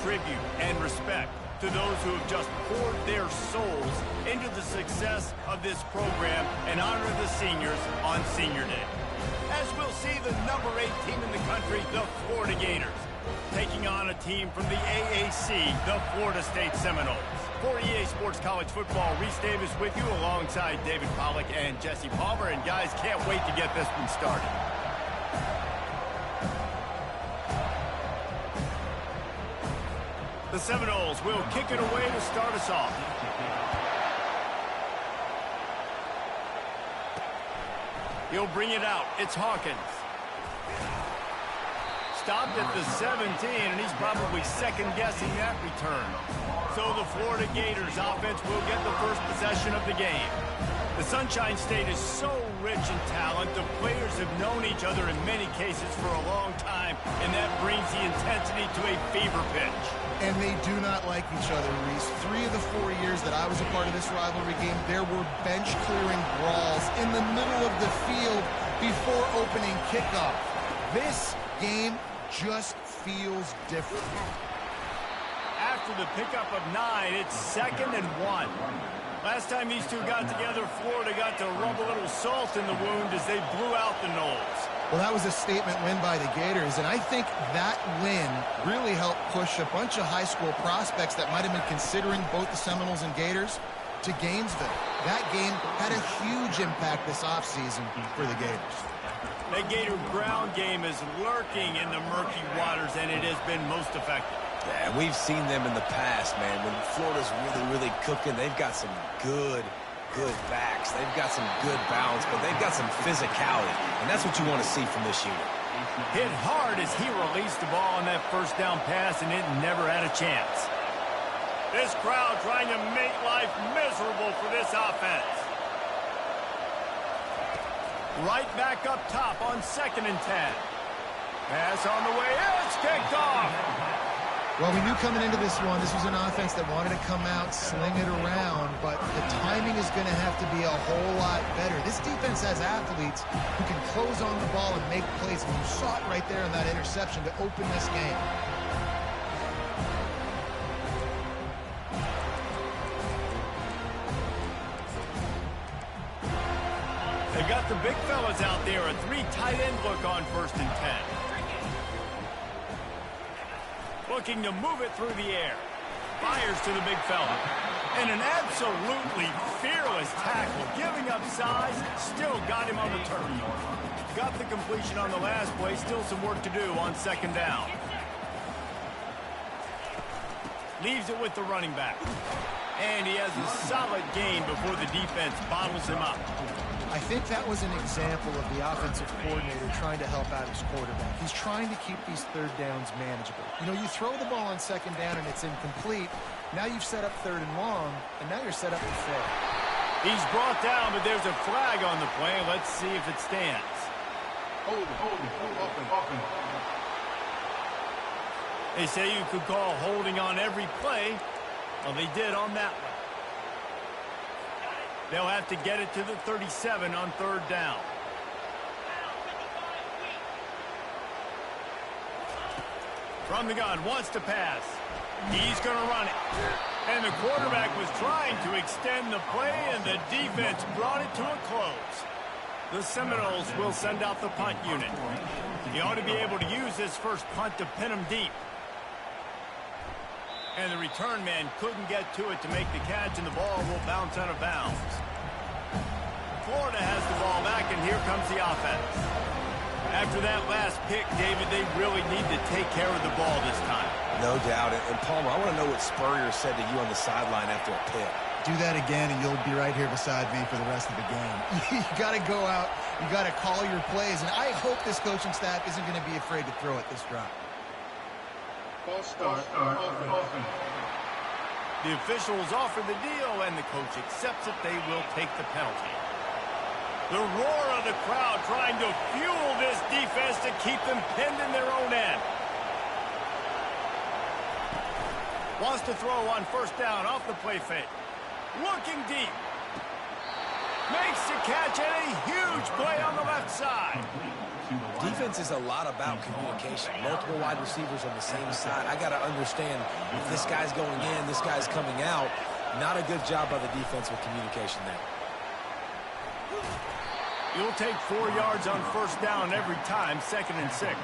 tribute and respect to those who have just poured their souls into the success of this program and honor the seniors on Senior Day. As we'll see the number 8 team in the country, the Florida Gators, taking on a team from the AAC, the Florida State Seminoles. For EA Sports College Football, Reese Davis with you alongside David Pollack and Jesse Palmer. And guys, can't wait to get this one started. The Seminoles will kick it away to start us off. He'll bring it out. It's Hawkins. Stopped at the 17, and he's probably second-guessing that return. So the Florida Gators offense will get the first possession of the game. The Sunshine State is so rich in talent. The players have known each other in many cases for a long time, and that brings the intensity to a fever pitch. And they do not like each other, Reese. 3 of the 4 years that I was a part of this rivalry game, there were bench-clearing brawls in the middle of the field before opening kickoff. This game just feels different. After the pickup of 9, it's 2nd and 1. Last time these two got together, Florida got to rub a little salt in the wound as they blew out the Noles. Well, that was a statement win by the Gators, and I think that win really helped push a bunch of high school prospects that might have been considering both the Seminoles and Gators to Gainesville. That game had a huge impact this offseason for the Gators. The Gator ground game is lurking in the murky waters, and it has been most effective. Yeah, we've seen them in the past, man. When Florida's really cooking, they've got some good backs. They've got some good balance, but they've got some physicality, and that's what you want to see from this unit. Hit hard as he released the ball on that first down pass, and it never had a chance. This crowd trying to make life miserable for this offense. Right back up top on 2nd and 10. Pass on the way. It's kicked off. Well, we knew coming into this one, this was an offense that wanted to come out, sling it around, but the timing is going to have to be a whole lot better. This defense has athletes who can close on the ball and make plays, and you saw it right there in that interception to open this game. They've got the big fellas out there, a 3 tight end look on 1st and 10. Looking to move it through the air. Fires to the big fella. And an absolutely fearless tackle. Giving up size, still got him on the turf. Got the completion on the last play. Still some work to do on 2nd down. Leaves it with the running back. And he has a solid gain before the defense bottles him up. I think that was an example of the offensive coordinator trying to help out his quarterback. He's trying to keep these 3rd downs manageable. You know, you throw the ball on 2nd down and it's incomplete. Now you've set up 3rd and long, and now you're set up to fail. He's brought down, but there's a flag on the play. Let's see if it stands. Hold it. They say you could call holding on every play. Well, they did on that one. They'll have to get it to the 37 on 3rd down. From the gun, wants to pass. He's going to run it. And the quarterback was trying to extend the play, and the defense brought it to a close. The Seminoles will send out the punt unit. He ought to be able to use this first punt to pin him deep. And the return man couldn't get to it to make the catch, and the ball will bounce out of bounds. Florida has the ball back, and here comes the offense. After that last pick, David, they really need to take care of the ball this time. No doubt. And Palmer, I want to know what Spurrier said to you on the sideline after a pick. Do that again, and you'll be right here beside me for the rest of the game. You got to go out. You got to call your plays, and I hope this coaching staff isn't going to be afraid to throw at this drive. The officials offer the deal, and the coach accepts it. They will take the penalty. The roar of the crowd trying to fuel this defense to keep them pinned in their own end. Wants to throw on 1st down off the play fake. Looking deep. Makes the catch, and a huge play on the left side. Defense is a lot about communication. Multiple wide receivers on the same side. I got to understand if this guy's going in, this guy's coming out. Not a good job by the defense with communication there. You'll take 4 yards on first down every time, 2nd and 6.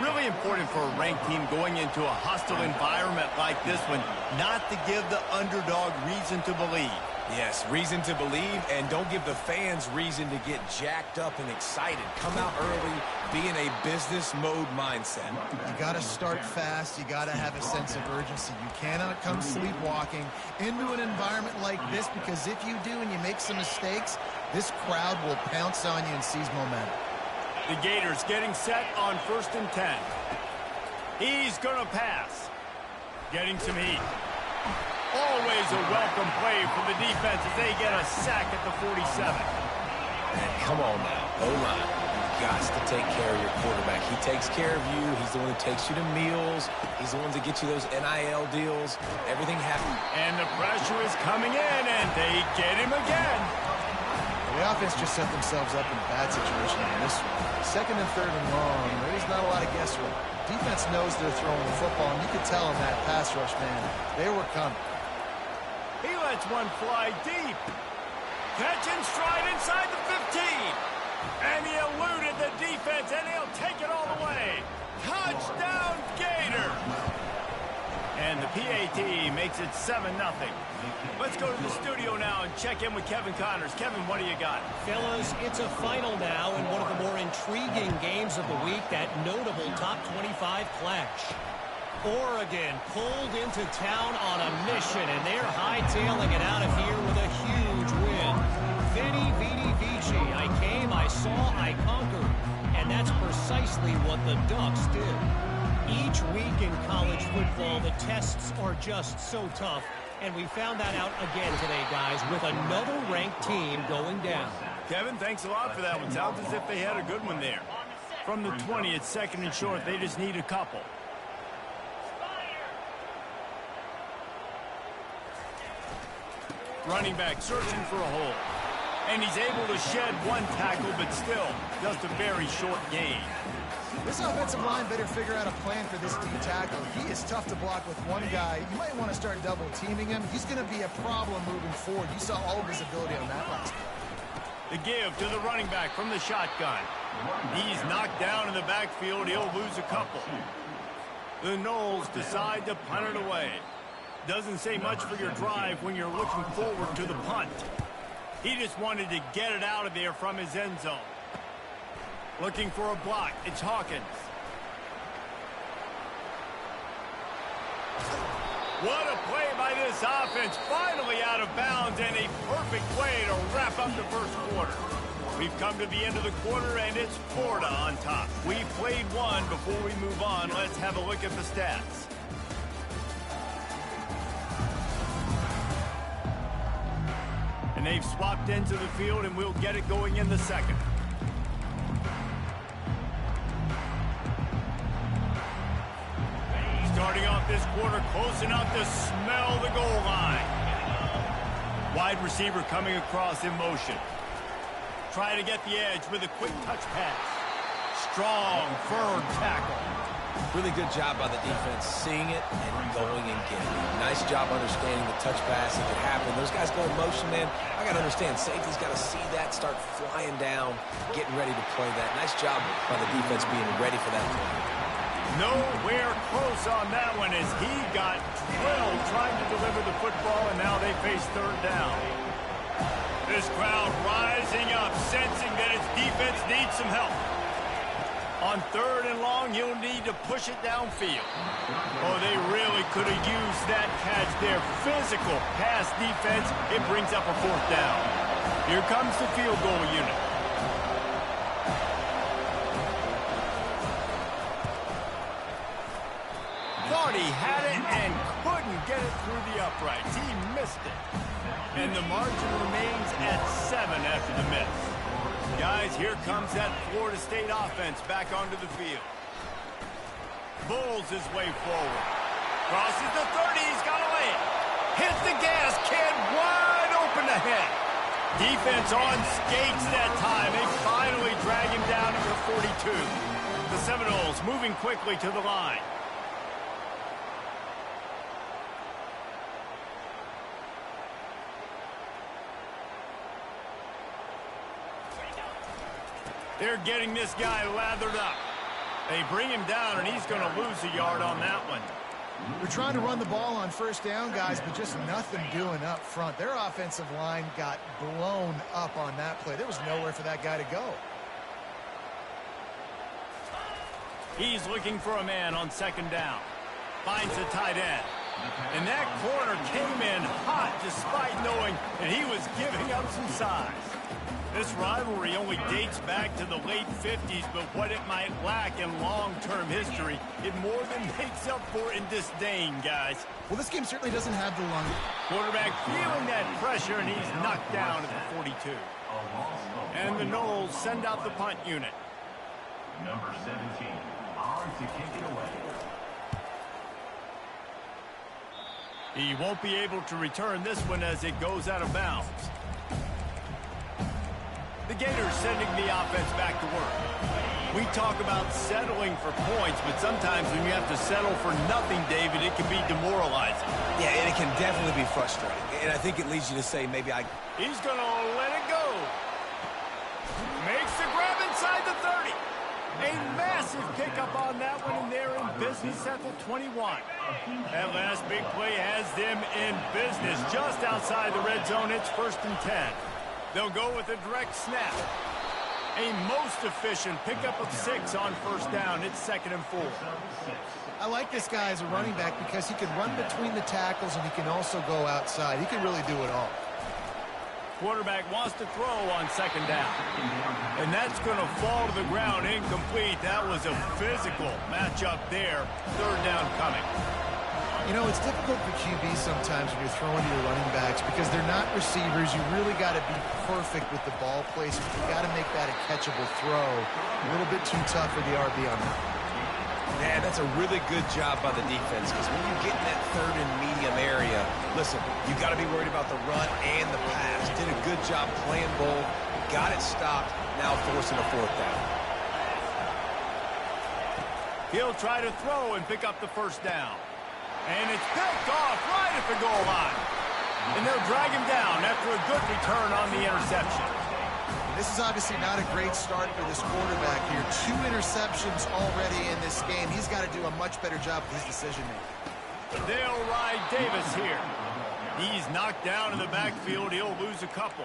Really important for a ranked team going into a hostile environment like this one, not to give the underdog reason to believe. Yes, reason to believe, and don't give the fans reason to get jacked up and excited. Come out early, be in a business mode mindset. You got to start fast. You got to have a sense of urgency. You cannot come sleepwalking into an environment like this, because if you do and you make some mistakes, this crowd will pounce on you and seize momentum. The Gators getting set on 1st and 10. He's going to pass. Getting some heat. Always a welcome play for the defense as they get a sack at the 47. Man, come on now, O-line. You've got to take care of your quarterback. He takes care of you. He's the one that takes you to meals. He's the one that gets you those NIL deals. Everything happens. And the pressure is coming in, and they get him again. The offense just set themselves up in a bad situation on this one. 2nd and 3rd and long, there's not a lot of guesswork. Defense knows they're throwing the football, and you could tell in that pass rush, man, they were coming. He lets one fly deep. Catch and stride inside the 15. And he eluded the defense, and he'll take it all the way. Touchdown, Gator. And the PAT makes it 7-0. Let's go to the studio now and check in with Kevin Connors. Kevin, what do you got? Fellas, it's a final now in one of the more intriguing games of the week, that notable top 25 clash. Oregon pulled into town on a mission, and they're hightailing it out of here with a huge win. Veni, vidi, vici. I came, I saw, I conquered. And that's precisely what the Ducks did. Each week in college football, the tests are just so tough. And we found that out again today, guys, with another ranked team going down. Kevin, thanks a lot for that one. Sounds as if they had a good one there. From the 20, it's 2nd and short. They just need a couple. Running back searching for a hole. And he's able to shed one tackle, but still just a very short gain. This offensive line better figure out a plan for this D tackle. He is tough to block with one guy. You might want to start double teaming him. He's going to be a problem moving forward. You saw all of his ability on that last play. The give to the running back from the shotgun. He's knocked down in the backfield. He'll lose a couple. The Noles decide to punt it away. Doesn't say much for your drive when you're looking forward to the punt. He just wanted to get it out of there from his end zone. Looking for a block. It's Hawkins. What a play by this offense. Finally out of bounds, and a perfect play to wrap up the first quarter. We've come to the end of the quarter, and it's Florida on top. We've played one. Before we move on, let's have a look at the stats. And they've swapped into the field, and we'll get it going in the second. Starting off this quarter, close enough to smell the goal line. Wide receiver coming across in motion. Try to get the edge with a quick touch pass. Strong, firm tackle. Really good job by the defense, seeing it and going and getting it. Nice job understanding the touch pass. It could happen. Those guys go in motion, man. I got to understand, safety's got to see that, start flying down, getting ready to play that. Nice job by the defense being ready for that play. Nowhere close on that one as he got drilled trying to deliver the football, and now they face 3rd down. This crowd rising up, sensing that its defense needs some help. On 3rd and long, you'll need to push it downfield. Oh, they really could have used that catch there. Physical pass defense. It brings up a 4th down. Here comes the field goal unit. Thought he had it and couldn't get it through the uprights. He missed it. And the margin remains at 7 after the miss. Guys, here comes that Florida State offense back onto the field. Bulls his way forward. Crosses the 30, he's got to lay it. Hits the gas can wide open ahead. Defense on skates that time. They finally drag him down to the 42. The Seminoles moving quickly to the line. They're getting this guy lathered up. They bring him down, and he's going to lose a yard on that one. We're trying to run the ball on first down, guys, but just nothing doing up front. Their offensive line got blown up on that play. There was nowhere for that guy to go. He's looking for a man on second down. Finds a tight end. And that corner came in hot despite knowing that he was giving up some size. This rivalry only dates back to the late 50s, but what it might lack in long-term history, it more than makes up for in disdain, guys. Well, this game certainly doesn't have the lung. Quarterback feeling that pressure, and he's knocked down at the 42. And the Noles send out the punt unit. Number 17, on to kick it away. He won't be able to return this one as it goes out of bounds. The Gators sending the offense back to work. We talk about settling for points, but sometimes when you have to settle for nothing, David, it can be demoralizing. Yeah, and it can definitely be frustrating. And I think it leads you to say maybe He's going to let it go. Makes the grab inside the 30. A massive pickup on that one, and they're in business at the 21. That last big play has them in business just outside the red zone. It's 1st and 10. They'll go with a direct snap. A most efficient pickup of 6 on first down. It's 2nd and 4. I like this guy as a running back because he can run between the tackles and he can also go outside. He can really do it all. Quarterback wants to throw on 2nd down. And that's going to fall to the ground incomplete. That was a physical matchup there. 3rd down coming. You know, it's difficult for QB sometimes when you're throwing to your running backs because they're not receivers. You really got to be perfect with the ball placement. You got to make that a catchable throw. A little bit too tough for the RB on that. Man, that's a really good job by the defense because when you get in that 3rd and medium area, listen, you got to be worried about the run and the pass. Did a good job playing both, got it stopped, now forcing a 4th down. He'll try to throw and pick up the 1st down. And it's picked off right at the goal line. And they'll drag him down after a good return on the interception. This is obviously not a great start for this quarterback here. 2 interceptions already in this game. He's got to do a much better job with his decision-making. They'll ride Davis here. He's knocked down in the backfield. He'll lose a couple.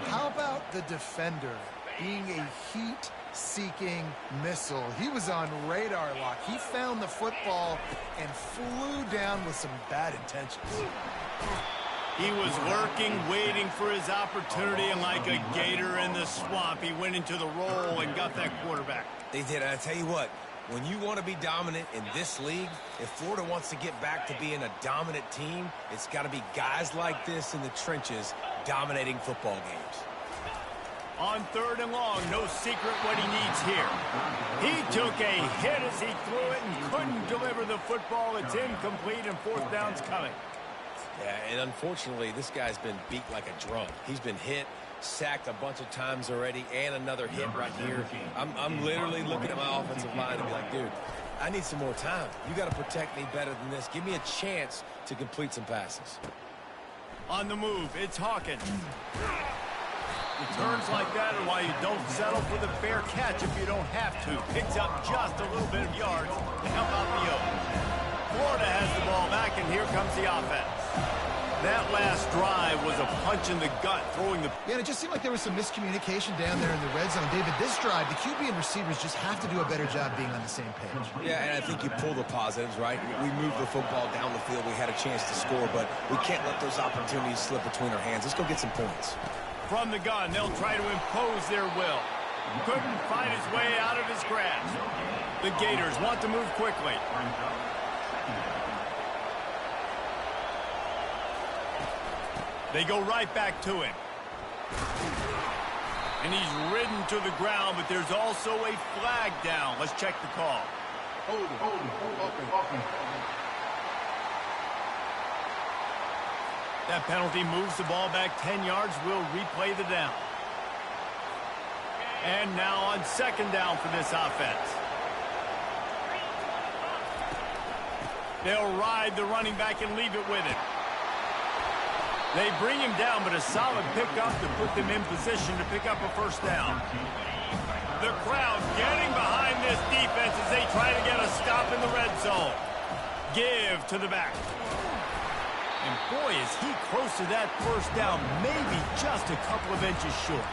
How about the defender being a heat-seeking missile? He was on radar lock. He found the football and flew down with some bad intentions. He was lurking, waiting for his opportunity, and like a gator in the swamp, he went into the roll and got that quarterback. They did. And I tell you what, when you want to be dominant in this league, if Florida wants to get back to being a dominant team, it's got to be guys like this in the trenches dominating football games. On 3rd and long, no secret what he needs here. He took a hit as he threw it and couldn't deliver the football. It's incomplete, and 4th down's coming. Yeah, and unfortunately, this guy's been beat like a drum. He's been hit, sacked a bunch of times already, and another hit right here. I'm literally looking at my offensive line and be like, dude, I need some more time. You got to protect me better than this. Give me a chance to complete some passes. On the move, it's Hawkins. Returns like that are why you don't settle for the fair catch if you don't have to. Picks up just a little bit of yards to help out the Oaks. Florida has the ball back, and here comes the offense. That last drive was a punch in the gut, throwing the... Yeah, and it just seemed like there was some miscommunication down there in the red zone. David, this drive, the QB and receivers just have to do a better job being on the same page. Yeah, and I think you pull the positives, right? We moved the football down the field. We had a chance to score, but we can't let those opportunities slip between our hands. Let's go get some points. From the gun, they'll try to impose their will. Couldn't find his way out of his grasp. The Gators want to move quickly. They go right back to him. And he's ridden to the ground, but there's also a flag down. Let's check the call. Hold it, open. That penalty moves the ball back 10 yards. We'll replay the down. And now on second down for this offense. They'll ride the running back and leave it with him. They bring him down, but a solid pickup to put them in position to pick up a first down. The crowd getting behind this defense as they try to get a stop in the red zone. Give to the back. And boy, is he close to that first down, maybe just a couple of inches short.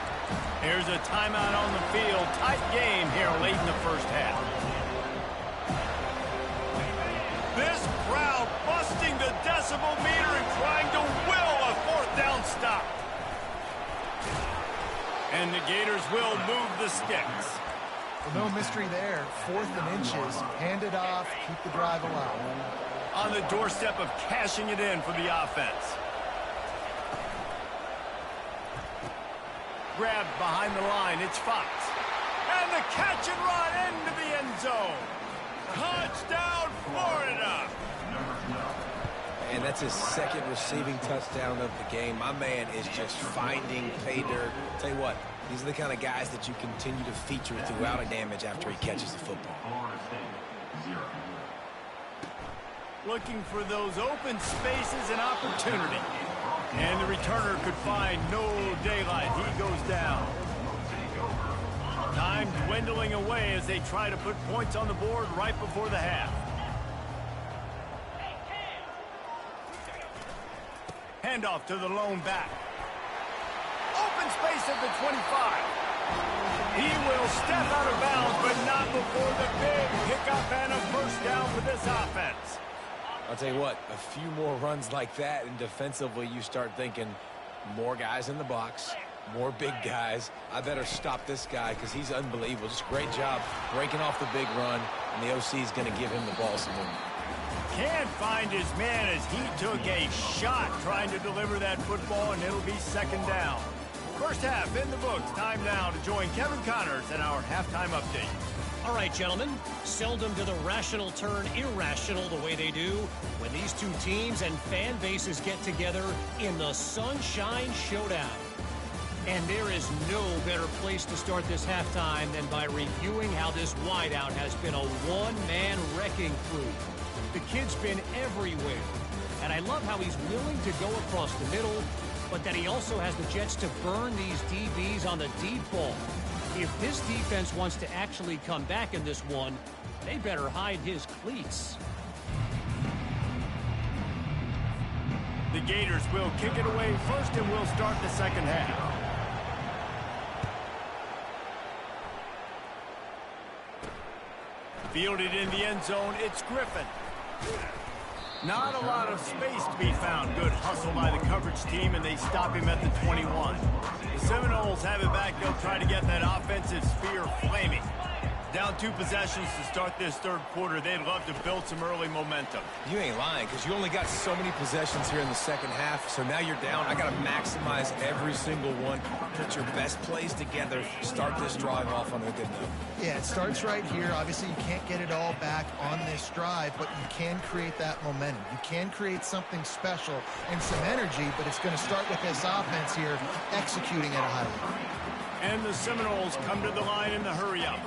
Here's a timeout on the field. Tight game here late in the first half. This crowd busting the decibel meter and trying to will a fourth down stop. And the Gators will move the sticks. Well, no mystery there. 4th and inches. Hand it off. Keep the drive alive. On the doorstep of cashing it in for the offense. Grabbed behind the line, it's Fox. And the catch and run into the end zone. Touchdown, Florida! And that's his second receiving touchdown of the game. My man is just finding pay dirt. Tell you what, these are the kind of guys that you continue to feature throughout a damage after he catches the football. Looking for those open spaces and opportunity. And the returner could find no daylight. He goes down. Time dwindling away as they try to put points on the board right before the half. Handoff to the lone back. Open space at the 25. He will step out of bounds, but not before the big pickup and a first down for this offense. I'll tell you what, a few more runs like that, and defensively you start thinking more guys in the box, more big guys. I better stop this guy because he's unbelievable. Just great job breaking off the big run, and the OC is going to give him the ball some more. Can't find his man as he took a shot trying to deliver that football, and it'll be second down. First half in the books. Time now to join Kevin Connors in our halftime update. All right, gentlemen, seldom do the rational turn irrational the way they do when these two teams and fan bases get together in the Sunshine Showdown. And there is no better place to start this halftime than by reviewing how this wideout has been a one-man wrecking crew. The kid's been everywhere, and I love how he's willing to go across the middle, but that he also has the jets to burn these DBs on the deep ball. If this defense wants to actually come back in this one, they better hide his cleats. The Gators will kick it away first, and we'll start the second half. Fielded in the end zone, it's Griffin. Not a lot of space to be found. Good hustle by the coverage team, and they stop him at the 21. The Seminoles have it back. They'll try to get that offensive spear flaming. Down 2 possessions to start this third quarter. They'd love to build some early momentum. You ain't lying, because you only got so many possessions here in the second half, so now you're down. I got to maximize every single one. Put your best plays together. Start this drive off on a good note. Yeah, it starts right here. Obviously, you can't get it all back on this drive, but you can create that momentum. You can create something special and some energy, but it's going to start with this offense here executing at a high level. And the Seminoles come to the line in the hurry-up.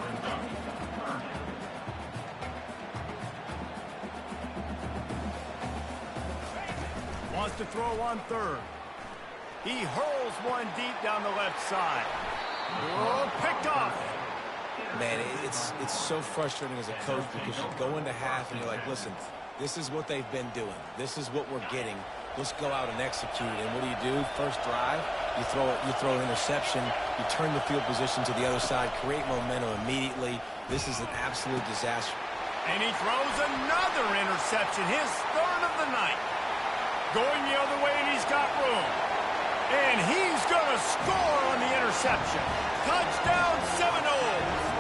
Wants to throw on third. He hurls one deep down the left side. Oh, picked off. Man, it's so frustrating as a coach because you go into half and you're like, listen, this is what they've been doing. This is what we're getting. Let's go out and execute. And what do? First drive, you throw an interception, you turn the field position to the other side, create momentum immediately. This is an absolute disaster. And he throws another interception, his third of the night. Going the other way, and he's got room. And he's going to score on the interception. Touchdown, Seminoles.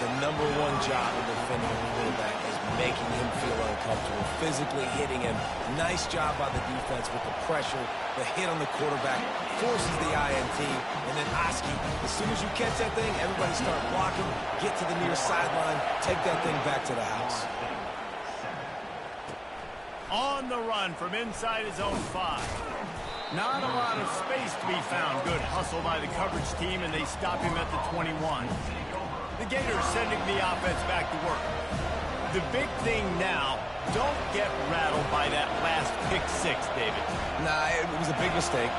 The number one job of defending a quarterback is making him feel uncomfortable, physically hitting him. Nice job by the defense with the pressure, the hit on the quarterback, forces the INT, and then Oski, as soon as you catch that thing, everybody start blocking, get to the near sideline, take that thing back to the house. On the run from inside his own 5. Not a lot of space to be found. Good hustle by the coverage team, and they stop him at the 21. The Gators sending the offense back to work. The big thing now, don't get rattled by that last pick 6, David. Nah, it was a big mistake.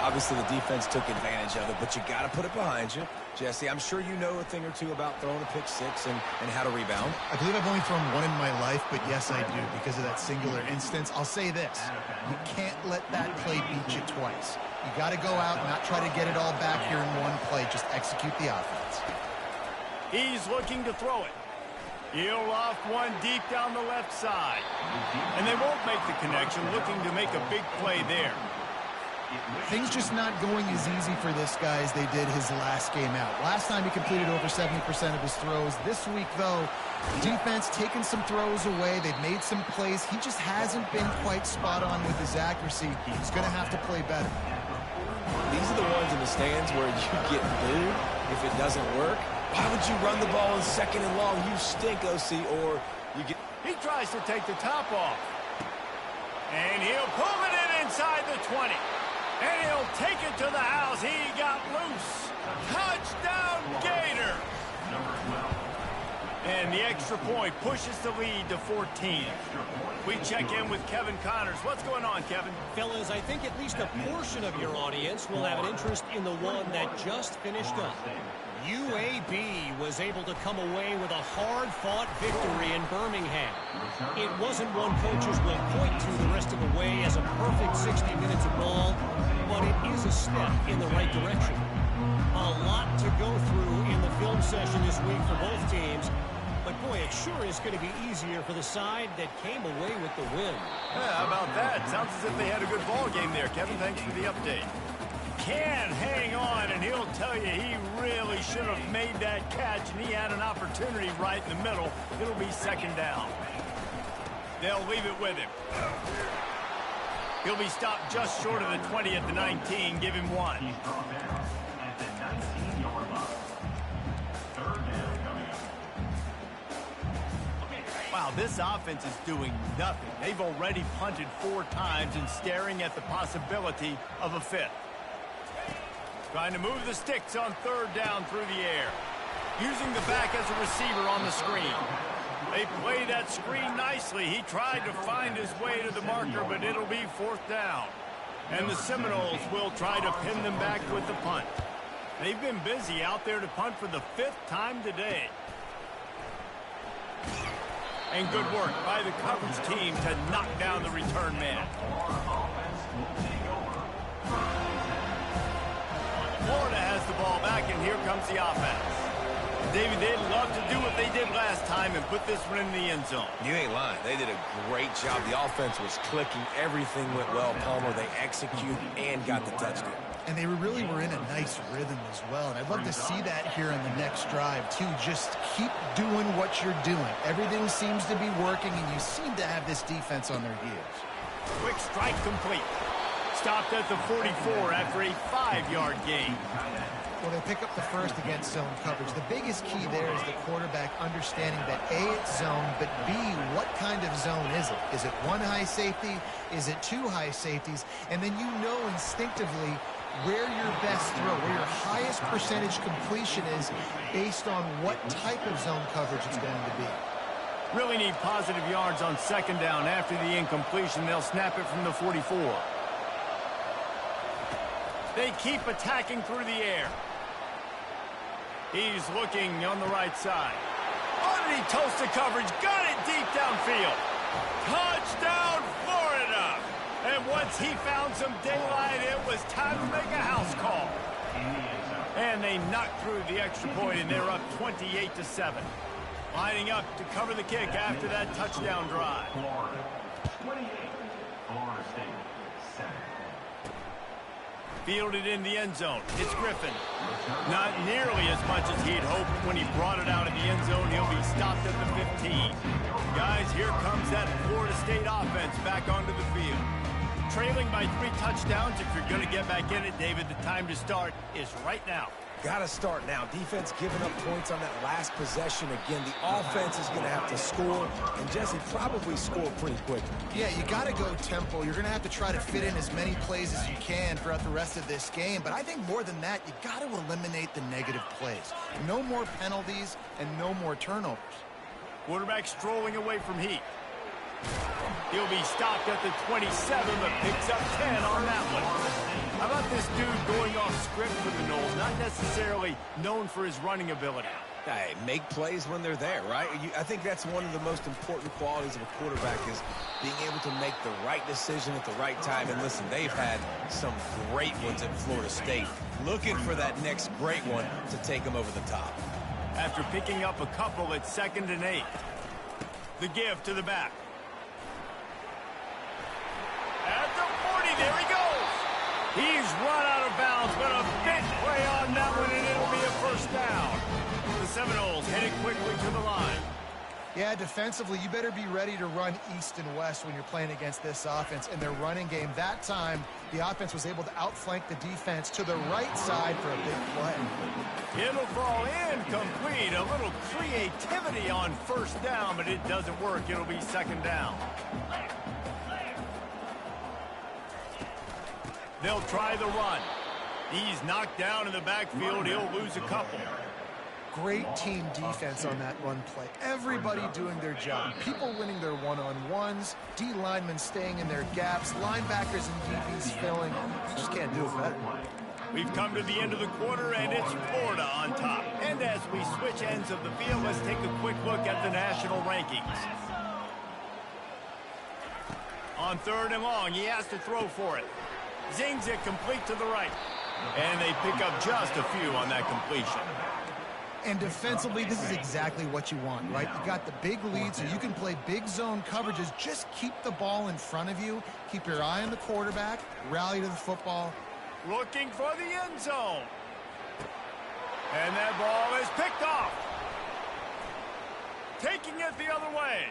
Obviously, the defense took advantage of it, but you got to put it behind you. Jesse, I'm sure you know a thing or two about throwing a pick 6 and how to rebound. I believe I've only thrown one in my life, but yes, I do, because of that singular instance. I'll say this. You can't let that play beat you twice. You got to go out and not try to get it all back here in one play. Just execute the offense. He's looking to throw it. He'll loft one deep down the left side. And they won't make the connection, looking to make a big play there. Things just not going as easy for this guy as they did his last game out. Last time he completed over 70% of his throws. This week, though, defense taking some throws away. They've made some plays. He just hasn't been quite spot on with his accuracy. He's going to have to play better. These are the ones in the stands where you get booed if it doesn't work. Why would you run the ball in 2nd and long? You stink, OC, or you get... He tries to take the top off. And he'll pull it in inside the 20. And he'll take it to the house. He got loose. Touchdown, Gator. And the extra point pushes the lead to 14. We check in with Kevin Connors. What's going on, Kevin? Fellas, I think at least a portion of your audience will have an interest in the one that just finished up. UAB was able to come away with a hard-fought victory in Birmingham. It wasn't one coaches will point to the rest of the way as a perfect 60 minutes of ball, but it is a step in the right direction. A lot to go through in the film session this week for both teams, but boy, it sure is going to be easier for the side that came away with the win. Yeah, how about that? Sounds as if they had a good ball game there, Kevin. Thanks for the update. Can hang on, and he'll tell you he really should have made that catch, and he had an opportunity right in the middle. It'll be 2nd down. They'll leave it with him. He'll be stopped just short of the 20 at the 19. Give him 1. He's brought down at the 19-yard line. 3rd down coming up. Wow, this offense is doing nothing. They've already punted 4 times and staring at the possibility of a 5th. Trying to move the sticks on 3rd down through the air. Using the back as a receiver on the screen. They play that screen nicely. He tried to find his way to the marker, but it'll be 4th down. And the Seminoles will try to pin them back with the punt. They've been busy out there to punt for the 5th time today. And good work by the coverage team to knock down the return man. Florida has the ball back, and here comes the offense. David, they'd love to do what they did last time and put this one in the end zone. You ain't lying. They did a great job. The offense was clicking. Everything went well, Palmer. They executed and got the touchdown. And they really were in a nice rhythm as well. And I'd love to see that here in the next drive, too. Just keep doing what you're doing. Everything seems to be working, and you seem to have this defense on their heels. Quick strike complete. Stopped at the 44 after a 5-yard gain. Well, they pick up the first against zone coverage. The biggest key there is the quarterback understanding that A, it's zone, but B, what kind of zone is it? Is it 1 high safety? Is it 2 high safeties? And then you know instinctively where your best throw, where your highest percentage completion is based on what type of zone coverage it's going to be. Really need positive yards on 2nd down. After the incompletion, they'll snap it from the 44. They keep attacking through the air. He's looking on the right side. Underneath toasted coverage. Got it deep downfield. Touchdown, Florida. And once he found some daylight, it was time to make a house call. And they knocked through the extra point, and they're up 28-7. Lining up to cover the kick after that touchdown drive. Florida 28, Florida State 7. Fielded in the end zone. It's Griffin. Not nearly as much as he'd hoped when he brought it out of the end zone. He'll be stopped at the 15. Guys, here comes that Florida State offense back onto the field. Trailing by 3 touchdowns. If you're going to get back in it, David, the time to start is right now. Got to start now. Defense giving up points on that last possession. Again, the offense is going to have to score, and Jesse probably score pretty quickly. Yeah, you got to go tempo. You're going to have to try to fit in as many plays as you can throughout the rest of this game. But I think more than that, you got to eliminate the negative plays. No more penalties and no more turnovers. Quarterback strolling away from heat. He'll be stopped at the 27, but picks up 10 on that one. How about this dude going off script for the Noles? Not necessarily known for his running ability. Hey, make plays when they're there, right? I think that's one of the most important qualities of a quarterback is being able to make the right decision at the right time. And listen, they've had some great ones at Florida State. Looking for that next great one to take them over the top. After picking up a couple at 2nd and 8. The give to the back. At the 40, there he goes. He's run out of bounds, but a big play on that one, and it'll be a first down. The Seminoles headed quickly to the line. Yeah, defensively, you better be ready to run east and west when you're playing against this offense. In their running game, that time, the offense was able to outflank the defense to the right side for a big play. It'll fall incomplete. A little creativity on first down, but it doesn't work. It'll be 2nd down. They'll try the run. He's knocked down in the backfield. He'll lose a couple. Great team defense on that run play. Everybody doing their job. People winning their one-on-ones, D linemen staying in their gaps, linebackers and DBs filling. You just can't do it better. We've come to the end of the quarter, and it's Florida on top. And as we switch ends of the field, let's take a quick look at the national rankings. On 3rd and long, he has to throw for it. Zings it complete to the right. And they pick up just a few on that completion. And defensively, this is exactly what you want, right? You got the big lead, so you can play big zone coverages. Just keep the ball in front of you. Keep your eye on the quarterback. Rally to the football. Looking for the end zone. And that ball is picked off. Taking it the other way.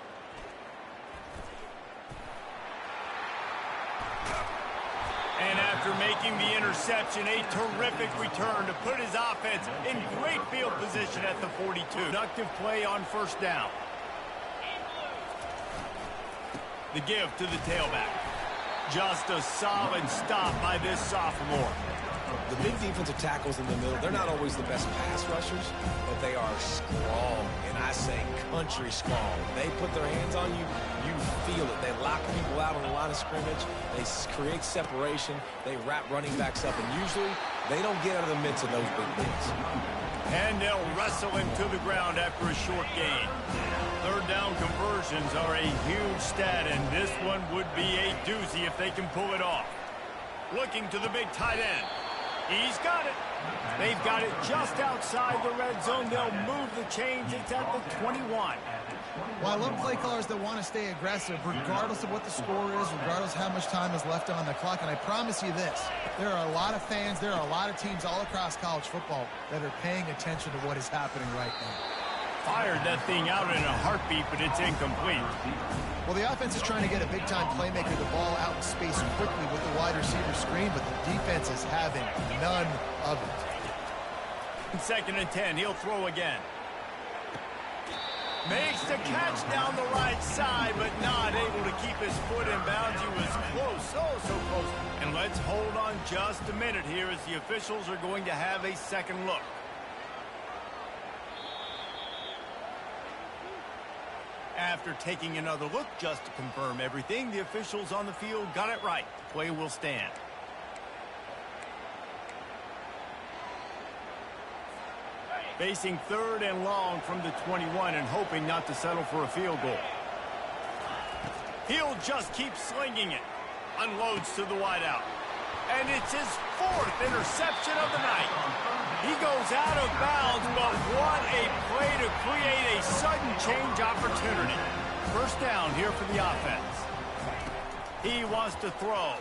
And after making the interception, a terrific return to put his offense in great field position at the 42. Productive play on first down. The give to the tailback. Just a solid stop by this sophomore. The big defensive tackles in the middle, they're not always the best pass rushers, but they are strong, and I say country strong. They put their hands on you, you feel it. They lock people out on the line of scrimmage. They create separation. They wrap running backs up, and usually they don't get out of the midst of those big things. And they'll wrestle him to the ground after a short gain. 3rd down conversions are a huge stat, and this one would be a doozy if they can pull it off. Looking to the big tight end. He's got it. They've got it just outside the red zone. They'll move the chains. It's at the 21. Well, I love play callers that want to stay aggressive regardless of what the score is, regardless of how much time is left on the clock. And I promise you this, there are a lot of fans, there are a lot of teams all across college football that are paying attention to what is happening right now. Fired that thing out in a heartbeat, but it's incomplete. Well, the offense is trying to get a big-time playmaker the ball out in space quickly with the wide receiver screen, but the defense is having none of it. 2nd and 10, he'll throw again. Makes the catch down the right side, but not able to keep his foot in bounds. He was close, so close. And let's hold on just a minute here as the officials are going to have a second look. After taking another look just to confirm everything, the officials on the field got it right. The play will stand. Facing 3rd and long from the 21 and hoping not to settle for a field goal. He'll just keep slinging it. Unloads to the wideout. And it's his 4th interception of the night. He goes out of bounds, but what a play to create a sudden change opportunity. First down here for the offense. He wants to throw.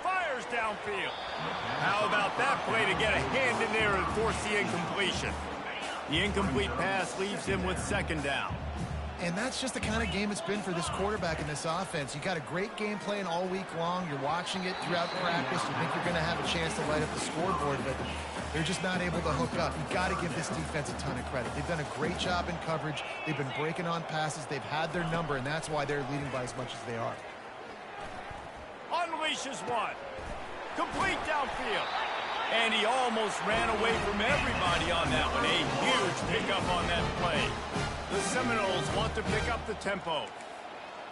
Fires downfield. How about that play to get a hand in there and force the incompletion? The incomplete pass leaves him with 2nd down. And that's just the kind of game it's been for this quarterback in this offense. You got a great game plan all week long. You're watching it throughout practice. You think you're going to have a chance to light up the scoreboard, but they're just not able to hook up. You got to give this defense a ton of credit. They've done a great job in coverage. They've been breaking on passes. They've had their number, and that's why they're leading by as much as they are. Unleashes one. Complete downfield. And he almost ran away from everybody on that one. A huge pickup on that play. The Seminoles want to pick up the tempo.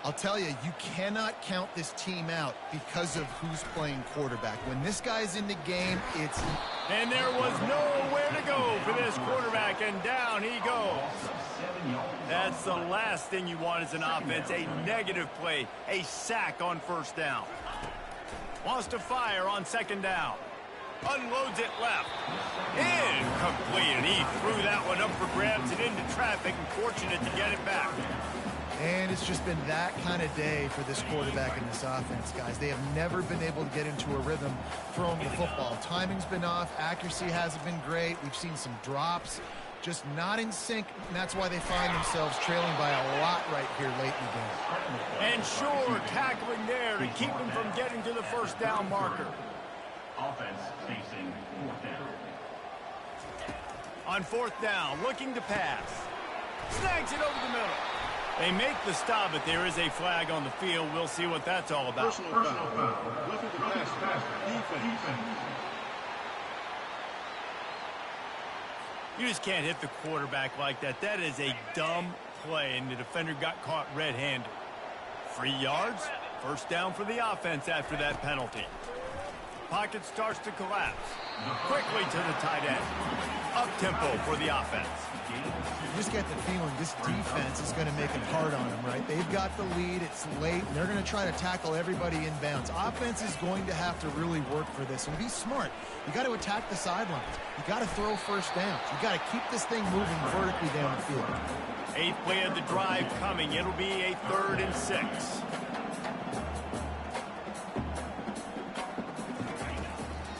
I'll tell you, you cannot count this team out because of who's playing quarterback. When this guy's in the game, it's... And there was nowhere to go for this quarterback, and down he goes. That's the last thing you want as an offense, a negative play, a sack on first down. Wants to fire on second down. Unloads it left. Incomplete, and he threw that one up for grabs and into traffic, and fortunate to get it back. And it's just been that kind of day for this quarterback in this offense, guys. They have never been able to get into a rhythm throwing the football. Timing's been off. Accuracy hasn't been great. We've seen some drops. Just not in sync, and that's why they find themselves trailing by a lot right here late in the game. And sure, tackling there to keep them from getting to the first down marker. Offense facing fourth down. On fourth down, looking to pass. Snags it over the middle. They make the stop, but there is a flag on the field. We'll see what that's all about. Personal foul. Roughing the passer. Defense. You just can't hit the quarterback like that. That is a dumb play, and the defender got caught red-handed. 3 yards, first down for the offense after that penalty. Pocket starts to collapse. Quickly to the tight end. Up-tempo for the offense. You just get the feeling this defense is going to make it hard on them, right? They've got the lead. It's late. And they're going to try to tackle everybody inbounds. Offense is going to have to really work for this and be smart. You got to attack the sidelines. You got to throw first downs. You got to keep this thing moving vertically down the field. 8th play of the drive coming. It'll be a 3rd and 6.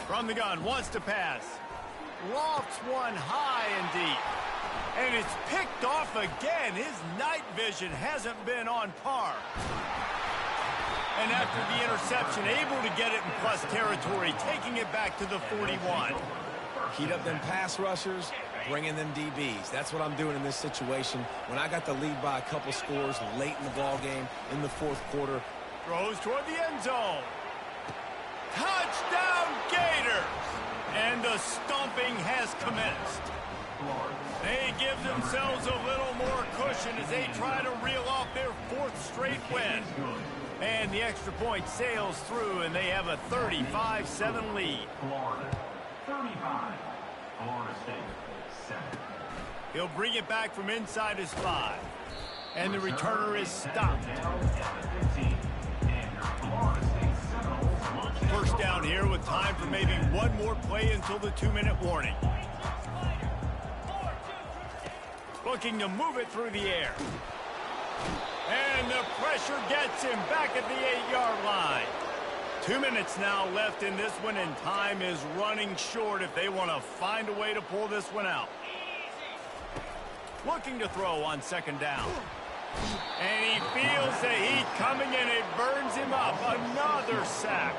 From the gun, wants to pass. Lofts one high and deep. And it's picked off again. His night vision hasn't been on par. And after the interception, able to get it in plus territory, taking it back to the 41. Heat up them pass rushers, bring in them DBs. That's what I'm doing in this situation. When I got the lead by a couple scores late in the ball game in the 4th quarter. Throws toward the end zone. Touchdown Gators! And the stomping has commenced. They give themselves a little more cushion as they try to reel off their 4th straight win. And the extra point sails through, and they have a 35-7 lead. Florida 35. Florida State 7. He'll bring it back from inside his 5. And the returner is stopped. First down here with time for maybe one more play until the 2-minute warning. Looking to move it through the air. And the pressure gets him back at the 8-yard line. 2 minutes now left in this one, and time is running short if they want to find a way to pull this one out. Looking to throw on second down. And he feels the heat coming, and it burns him up. Another sack.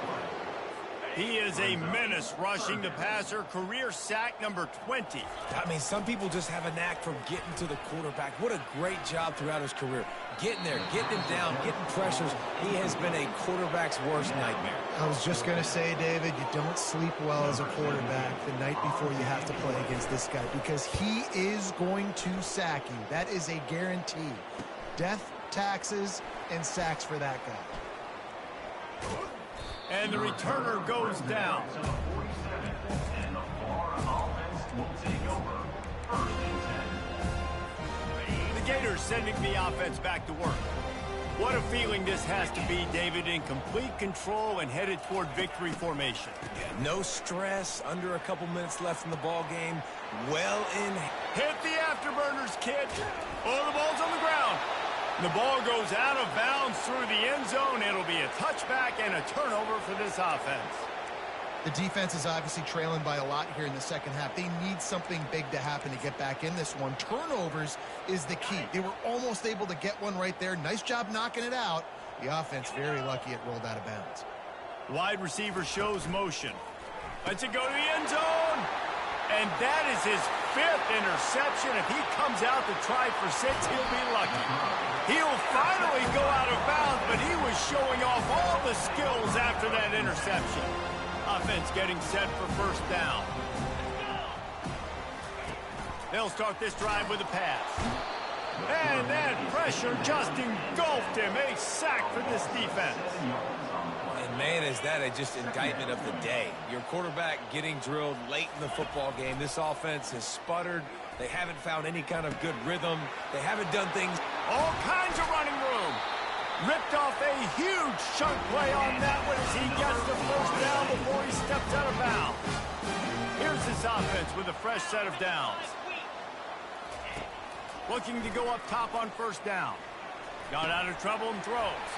He is a menace rushing the passer. Career sack number 20. I mean, some people just have a knack for getting to the quarterback. What a great job throughout his career. Getting there, getting him down, getting pressures. He has been a quarterback's worst nightmare. I was just going to say, David, you don't sleep well as a quarterback the night before you have to play against this guy because he is going to sack you. That is a guarantee. Death, taxes, and sacks for that guy. And the returner goes down. And the Florida offense will take over. 1st and 10. The Gators sending the offense back to work. What a feeling this has to be, David, in complete control and headed toward victory formation. Yeah, no stress, under a couple minutes left in the ball game. Well in. Hit the afterburners, kid. Oh, the ball's on the ground. The ball goes out of bounds through the end zone. It'll be a touchback and a turnover for this offense. The defense is obviously trailing by a lot here in the second half. They need something big to happen to get back in this one. Turnovers is the key. They were almost able to get one right there. Nice job knocking it out. The offense very lucky it rolled out of bounds. Wide receiver shows motion. Lets it go to the end zone. And that is his 5th interception. If he comes out to try for 6, he'll be lucky. He'll finally go out of bounds, but he was showing off all the skills after that interception. Offense getting set for first down. They'll start this drive with a pass. And that pressure just engulfed him. A sack for this defense. And, man, is that just indictment of the day. Your quarterback getting drilled late in the football game. This offense has sputtered. They haven't found any kind of good rhythm. They haven't done things. All kinds of running room. Ripped off a huge chunk play on that one as he gets the first down before he steps out of bounds. Here's this offense with a fresh set of downs. Looking to go up top on first down. Got out of trouble and throws.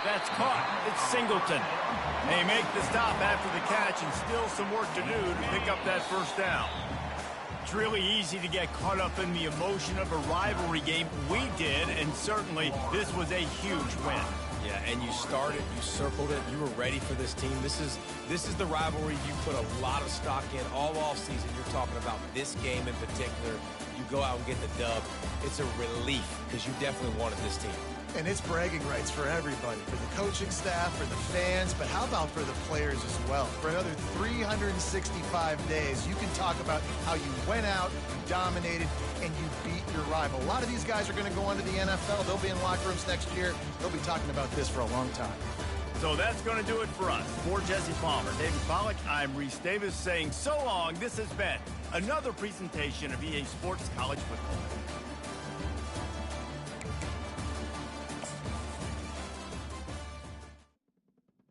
That's caught. It's Singleton. They make the stop after the catch and still some work to do to pick up that first down. It's really easy to get caught up in the emotion of a rivalry game. We did, and certainly this was a huge win. Yeah, and you started, you circled it, you were ready for this team. This is the rivalry you put a lot of stock in all offseason. You're talking about this game in particular. You go out and get the dub. It's a relief because you definitely wanted this team. And it's bragging rights for everybody, for the coaching staff, for the fans, but how about for the players as well? For another 365 days, you can talk about how you went out, you dominated, and you beat your rival. A lot of these guys are going to go on to the NFL. They'll be in locker rooms next year. They'll be talking about this for a long time. So that's going to do it for us. For Jesse Palmer, David Pollack, I'm Reese Davis saying so long. This has been another presentation of EA Sports College Football.